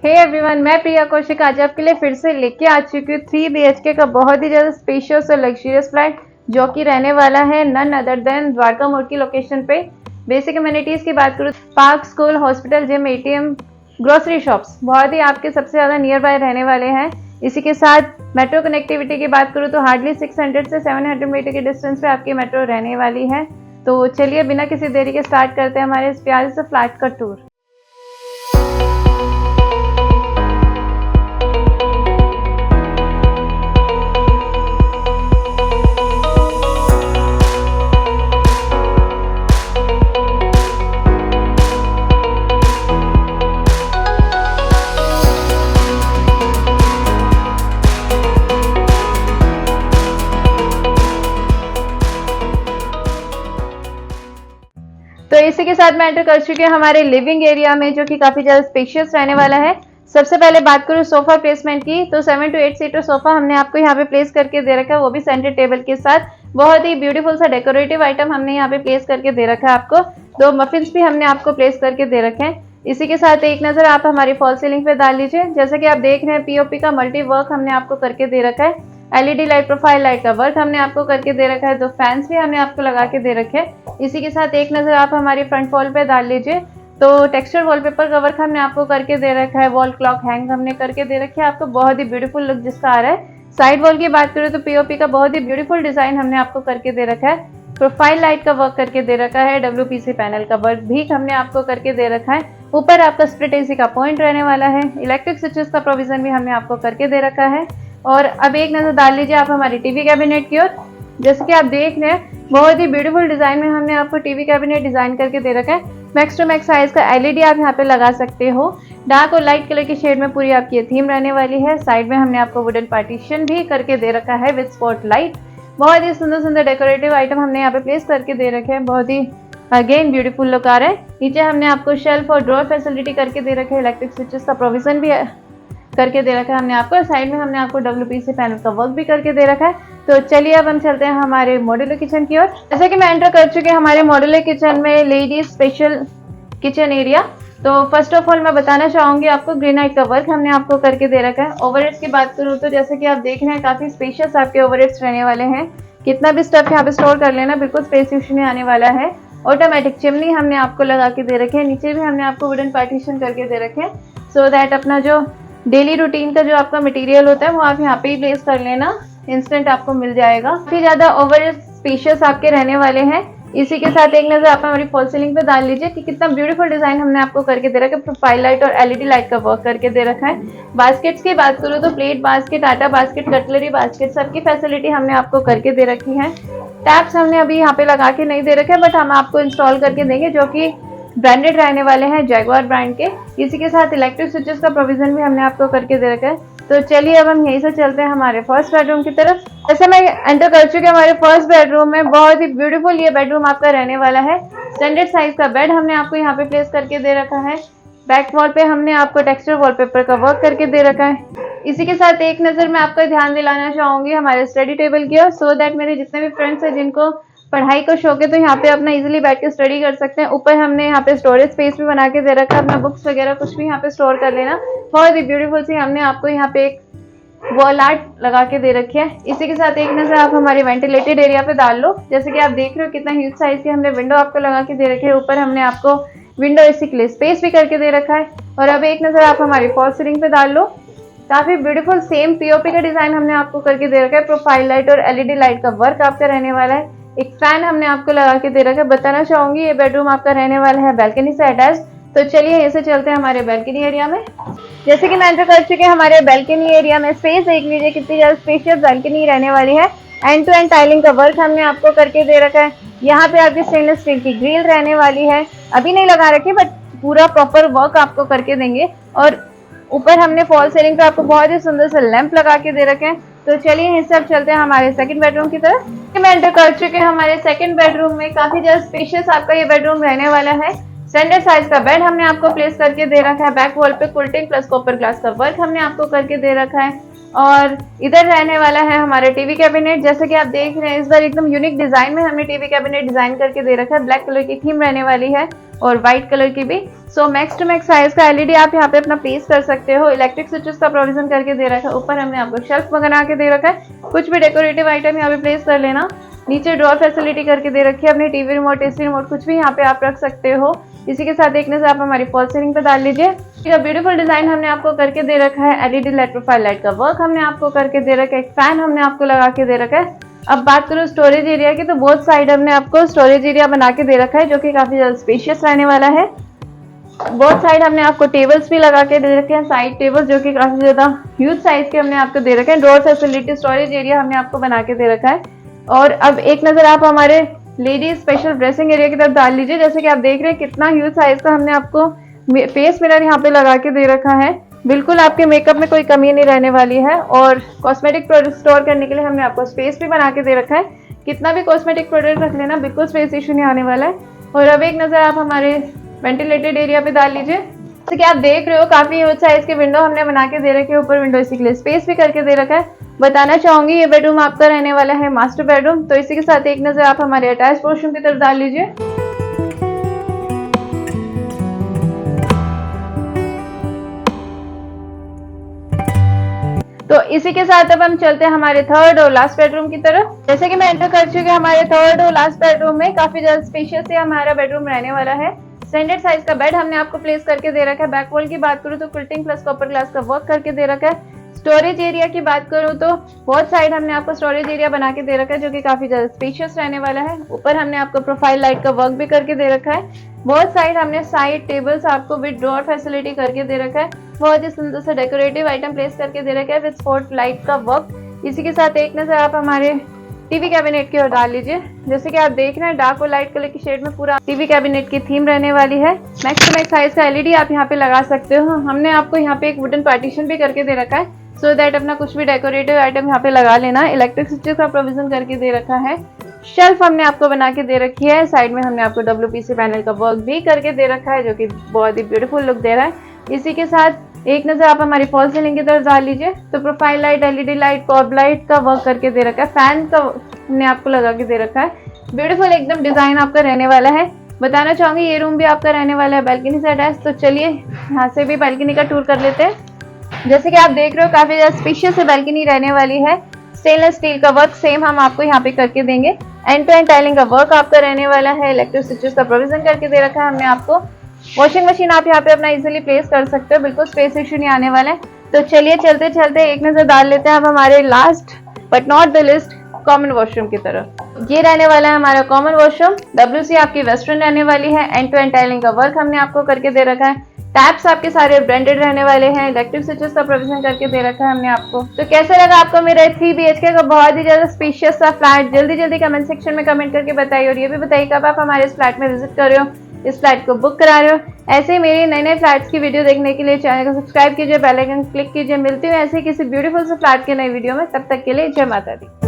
Hey everyone, मैं प्रिया कौशिक आज आपके लिए फिर से लेके आ चुकी हूँ 3 BHK का बहुत ही ज़्यादा स्पेशियस और लग्जरियस फ्लैट जो कि रहने वाला है नन अदर देन द्वारका मोड़ की लोकेशन पे। बेसिक अम्यूनिटीज़ की बात करूँ, park, school, hospital, gym, ATM, grocery shops बहुत ही आपके सबसे ज़्यादा नियर बाय रहने वाले हैं। इसी के साथ मेट्रो कनेक्टिविटी की बात करूँ तो हार्डली 600 से 700 मीटर के डिस्टेंस पे आपकी मेट्रो रहने वाली है। तो चलिए बिना किसी देरी के स्टार्ट करते हैं हमारे इस प्यारे से फ्लैट का टूर। तो इसी के साथ मैं एंटर कर चुकी हूँ हमारे लिविंग एरिया में जो कि काफी ज्यादा स्पेशियस रहने वाला है। सबसे पहले बात करूँ सोफा प्लेसमेंट की, तो 7 to 8 सीटर सोफा हमने आपको यहाँ पे प्लेस करके दे रखा है, वो भी सेंटर टेबल के साथ। बहुत ही ब्यूटीफुल सा डेकोरेटिव आइटम हमने यहाँ पे प्लेस करके दे रखा है आपको। 2 मफिन्स भी हमने आपको प्लेस करके दे रखे हैं। इसी के साथ एक नजर आप हमारी फॉल सीलिंग पे डाल लीजिए। जैसे कि आप देख रहे हैं POP का मल्टी वर्क हमने आपको करके दे रखा है। LED लाइट, प्रोफाइल लाइट का वर्क हमने आपको करके दे रखा है। 2 फैंस भी हमने आपको लगा के दे रखे हैं। इसी के साथ एक नजर आप हमारी फ्रंट वॉल पे डाल लीजिए, तो टेक्सचर वॉलपेपर का वर्क हमने आपको करके दे रखा है। वॉल क्लॉक हैंग हमने करके दे रखी है आपको, बहुत ही ब्यूटीफुल लुक जिसका आ रहा है। साइड वॉल की बात करें तो POP का बहुत ही ब्यूटीफुल डिजाइन हमने आपको करके दे रखा है। प्रोफाइल लाइट का वर्क करके दे रखा है। WPC पैनल का वर्क भी हमने आपको करके दे रखा है। ऊपर आपका स्प्लिट AC का पॉइंट रहने वाला है। इलेक्ट्रिक स्विचेस का प्रोविजन भी हमने आपको करके दे रखा है। और अब एक नजर डाल लीजिए आप हमारी टीवी कैबिनेट की ओर। जैसे कि आप देख रहे हैं बहुत ही ब्यूटीफुल डिजाइन में हमने आपको टीवी कैबिनेट डिजाइन करके दे रखा है। मैक्स टू मैक्स साइज का LED आप यहाँ पे लगा सकते हो। डार्क और लाइट कलर की शेड में पूरी आपकी थीम रहने वाली है। साइड में हमने आपको वुडन पार्टीशन भी करके दे रखा है विद स्पॉट लाइट। बहुत ही सुंदर सुंदर डेकोरेटिव आइटम हमने यहाँ पे प्लेस करके दे रखे हैं, बहुत ही अगेन ब्यूटीफुल लुक आ रहा है। नीचे हमने आपको शेल्फ और ड्रॉर फैसिलिटी करके दे रखे हैं। इलेक्ट्रिक स्विचेस का प्रोविजन भी करके दे रखा है हमने आपको। साइड में हमने आपको WPC पैनल का वर्क भी करके दे रखा है। तो चलिए अब हम चलते हैं हमारे मॉड्यूलर किचन की ओर। जैसे कि मैं एंटर कर चुके हैं हमारे मॉड्यूलर किचन में लेडीज स्पेशल किचन एरिया। तो फर्स्ट ऑफ ऑल मैं बताना चाहूंगी आपको ग्रेनाइट का वर्क हमने आपको करके दे रखा है। ओवरहेड्स की बात करूँ तो जैसे कि आप देख रहे हैं काफी स्पेशियस आपके ओवरहेड्स रहने वाले हैं। कितना भी स्टफ यहाँ पे स्टोर कर लेना, बिल्कुल स्पेस इशू नहीं आने वाला है। ऑटोमेटिक चिमनी हमने आपको लगा के दे रखे हैं। नीचे भी हमने आपको वुडन पार्टीशन करके दे रखे हैं सो दैट अपना जो डेली रूटीन का जो आपका मटेरियल होता है वो आप यहाँ पे ही प्लेस कर लेना, इंस्टेंट आपको मिल जाएगा। काफी ज्यादा ओवर स्पेशियस आपके रहने वाले हैं। इसी के साथ एक नजर आप हमारी फॉल सीलिंग पे डाल लीजिए कि कितना ब्यूटीफुल डिजाइन हमने आपको करके दे रखा है। प्रोफाइल लाइट और LED लाइट का वर्क करके दे रखा है। बास्केट्स की बात करूँ तो प्लेट बास्केट, आटा बास्केट, कटलरी बास्केट सबकी फैसिलिटी हमने आपको करके दे रखी है। टैप्स हमने अभी यहाँ पे लगा के नहीं दे रखे, बट हम आपको इंस्टॉल करके देंगे जो कि ब्रांडेड रहने वाले हैं जैगुआर ब्रांड के। इसी के साथ इलेक्ट्रिक स्विचेस का प्रोविजन भी हमने आपको करके दे रखा है। तो चलिए अब हम यहीं से चलते हैं हमारे फर्स्ट बेडरूम की तरफ। जैसे मैं एंटर कर चुकी हूँ हमारे फर्स्ट बेडरूम में, बहुत ही ब्यूटीफुल ये बेडरूम आपका रहने वाला है। स्टैंडर्ड साइज का बेड हमने आपको यहाँ पे प्लेस करके दे रखा है। बैक वॉल पे हमने आपको टेक्सचर वॉलपेपर का वर्क करके दे रखा है। इसी के साथ एक नजर मैं आपका ध्यान दिलाना चाहूंगी हमारे स्टडी टेबल की ओर, सो दैट मेरे जितने भी फ्रेंड्स हैं जिनको पढ़ाई का शौक है तो यहाँ पे अपना इजीली बैठ के स्टडी कर सकते हैं। ऊपर हमने यहाँ पे स्टोरेज स्पेस भी बना के दे रखा है, अपना बुक्स वगैरह कुछ भी यहाँ पे स्टोर कर लेना। बहुत ही ब्यूटीफुल सी हमने आपको यहाँ पे एक वॉल आर्ट लगा के दे रखी है। इसी के साथ एक नजर आप हमारे वेंटिलेटेड एरिया पे डाल लो। जैसे कि आप देख रहे हो कितना ह्यूज साइज की हमने विंडो आपको लगा के दे रखी है। ऊपर हमने आपको विंडो AC के लिए स्पेस भी करके दे रखा है। और अब एक नजर आप हमारी फॉल सीलिंग पे डाल लो। काफी ब्यूटीफुल सेम POP का डिजाइन हमने आपको करके दे रखा है। प्रोफाइल लाइट और LED लाइट का वर्क आपका रहने वाला है। एक फैन हमने आपको लगा के दे रखा है। बताना चाहूंगी ये बेडरूम आपका रहने वाला है बैल्कनी से अटैच। तो चलिए ऐसे चलते हैं हमारे बैल्कनी एरिया में। जैसे कि मैं एंटर कर चुके हैं हमारे बैल्कनी एरिया में, स्पेस देख लीजिए कितनी ज्यादा स्पेशियस बैल्कनी रहने वाली है। एंड टू एंड टाइलिंग का वर्क हमने आपको करके दे रखा है। यहाँ पे आपकी स्टेनलेस स्टील की ग्रिल रहने वाली है, अभी नहीं लगा रखी बट पूरा प्रॉपर वर्क आपको करके देंगे। और ऊपर हमने फॉल सीलिंग पे आपको बहुत ही सुंदर से लैंप लगा के दे रखे हैं। तो चलिए इससे अब चलते हैं हमारे सेकंड बेडरूम की तरफ। मैं एंटर कर चुके हैं हमारे सेकंड बेडरूम में। काफी ज्यादा स्पेशियस आपका ये बेडरूम रहने वाला है। स्टैंडर्ड साइज का बेड हमने आपको प्लेस करके दे रखा है। बैक वॉल पे कुल्टिंग प्लस कॉपर ग्लास का वर्क हमने आपको करके दे रखा है। और इधर रहने वाला है हमारे टीवी कैबिनेट। जैसे कि आप देख रहे हैं इस बार एकदम यूनिक डिजाइन में हमने टीवी कैबिनेट डिजाइन करके दे रखा है। ब्लैक कलर की थीम रहने वाली है। और व्हाइट कलर की भी। सो मैक्स टू मैक्स साइज का एलईडी आप यहाँ पे अपना प्लेस कर सकते हो। इलेक्ट्रिक स्विचेस का प्रोविजन करके दे रखा है। ऊपर हमने आपको शेल्फ बना के दे रखा है, कुछ भी डेकोरेटिव आइटम यहाँ पे प्लेस कर लेना। नीचे ड्रॉर फैसिलिटी करके दे रखी है, अपने टीवी रिमोट, एसी रिमोट कुछ भी यहाँ पे आप रख सकते हो। इसी के साथ देखने से आप हमारी फॉल सीलिंग पे डाल लीजिए। ब्यूटीफुल डिजाइन हमने आपको करके दे रखा है। एलईडी लेड प्रोफाइल लाइट का वर्क हमने आपको करके दे रखा है। एक फैन हमने आपको लगा के दे रखा है। अब बात करूँ स्टोरेज एरिया की, तो बोथ साइड हमने आपको स्टोरेज एरिया बना के दे रखा है, जो कि काफी ज्यादा स्पेशियस रहने वाला है। बोथ साइड हमने आपको टेबल्स भी लगा के दे रखे हैं, साइड टेबल्स जो कि काफी ज्यादा ह्यूज साइज के हमने आपको दे रखे हैं। डोर फैसिलिटी, स्टोरेज एरिया हमने आपको बना के दे रखा है। और अब एक नजर आप हमारे लेडीज स्पेशल ड्रेसिंग एरिया की तरफ डाल लीजिए। जैसे कि आप देख रहे हैं कितना ह्यूज साइज का हमने आपको फेस मिरर यहाँ पे लगा के दे रखा है। बिल्कुल आपके मेकअप में कोई कमी नहीं रहने वाली है। और कॉस्मेटिक प्रोडक्ट स्टोर करने के लिए हमने आपको स्पेस भी बना के दे रखा है। कितना भी कॉस्मेटिक प्रोडक्ट रख लेना, बिल्कुल स्पेस इशू नहीं आने वाला है। और अब एक नजर आप हमारे वेंटिलेटेड एरिया पे डाल लीजिए। जैसे कि आप देख रहे हो काफी ह्यूज साइज के विंडो हमने बना के दे रखे हैं। ऊपर विंडो इसी के लिए स्पेस भी करके दे रखा है। बताना चाहूंगी ये बेडरूम आपका रहने वाला है मास्टर बेडरूम। तो इसी के साथ एक नजर आप हमारे अटैच वॉशरूम की तरफ डाल लीजिए। तो इसी के साथ अब हम चलते हैं हमारे थर्ड और लास्ट बेडरूम की तरफ। जैसे कि मैं एंटर कर चुकी हूँ हमारे थर्ड और लास्ट बेडरूम में, काफी ज्यादा स्पेशियस है हमारा बेडरूम रहने वाला है। स्टैंडर्ड साइज का बेड हमने आपको प्लेस करके दे रखा है। बैक वॉल की बात करूँ तो क्विल्टिंग प्लस कॉपर ग्लास का वर्क करके दे रखा है। स्टोरेज एरिया की बात करूँ तो बहुत साइड हमने आपको स्टोरेज एरिया बना के दे रखा है, जो कि काफी ज्यादा स्पेशियस रहने वाला है। ऊपर हमने आपको प्रोफाइल लाइट का वर्क भी करके दे रखा है। बहुत साइड हमने साइड टेबल्स आपको विद ड्रॉर फैसिलिटी करके दे रखा है। बहुत ही सुंदर सा डेकोरेटिव आइटम प्लेस करके दे रखा है विद स्पॉट लाइट का वर्क। इसी के साथ एक नजर आप हमारे टीवी कैबिनेट की ओर डाल लीजिए। जैसे कि आप देख रहे हैं डार्क और लाइट कलर की शेड में पूरा टीवी कैबिनेट की थीम रहने वाली है। मैक्स टू मैक्स साइज का एलईडी आप यहाँ पे लगा सकते हो। हमने आपको यहाँ पे एक वुडन पार्टीशन भी करके दे रखा है, सो दैट अपना कुछ भी डेकोरेटिव आइटम यहाँ पे लगा लेना। इलेक्ट्रिक स्विचेस का प्रोविजन करके दे रखा है। शेल्फ हमने आपको बना के दे रखी है। साइड में हमने आपको WPC पैनल का वर्क भी करके दे रखा है, जो कि बहुत ही ब्यूटीफुल लुक दे रहा है। इसी के साथ एक नजर आप हमारी फॉल सीलिंग की तरफ डाल लीजिए। तो profile light, LED light, COB light का वर्क करके दे रखा है। फैन का हमने आपको लगा के दे रखा है। ब्यूटीफुल एकदम डिजाइन आपका रहने वाला है। बताना चाहूंगी ये रूम भी आपका रहने वाला है बैल्कनी से अटैच। तो चलिए यहाँ से भी बैल्कनी का टूर कर लेते हैं। जैसे कि आप देख रहे हो काफी ज्यादा स्पेशियस बैल्कनी रहने वाली है। स्टेनलेस स्टील का वर्क सेम हम आपको यहाँ पे करके देंगे। एंड टू एंड टाइलिंग का वर्क आपका रहने वाला है। इलेक्ट्रिक स्विचेस का प्रोविजन करके दे रखा है हमने आपको। वॉशिंग मशीन आप यहाँ पे अपना इजीली प्लेस कर सकते हो, बिल्कुल स्पेस इशू नहीं आने वाला है। तो चलिए चलते चलते एक नजर डाल लेते हैं अब हमारे last but not the list common washroom की तरफ। ये रहने वाला है हमारा कॉमन वॉशरूम। WC आपकी वेस्टर्न रहने वाली है। एंड टू एंड टाइलिंग का वर्क हमने आपको करके दे रखा है। टैप्स आपके सारे ब्रांडेड रहने वाले हैं। इलेक्ट्रिक स्विचेस का प्रोविजन करके दे रखा है हमने आपको। तो कैसा लगा आपको मेरा 3 BHK का बहुत ही ज्यादा स्पेशियस सा फ्लैट? जल्दी जल्दी कमेंट सेक्शन में कमेंट करके बताइए। और ये भी बताइए कब आप हमारे इस फ्लैट में विजिट कर रहे हो, इस फ्लैट को बुक करा रहे हो। ऐसे ही मेरी नए नए फ्लैट्स की वीडियो देखने के लिए चैनल को सब्सक्राइब कीजिए, बेल आइकन क्लिक कीजिए। मिलती हूँ ऐसे किसी ब्यूटीफुल से फ्लैट के नए वीडियो में। तब तक के लिए जय माता दी।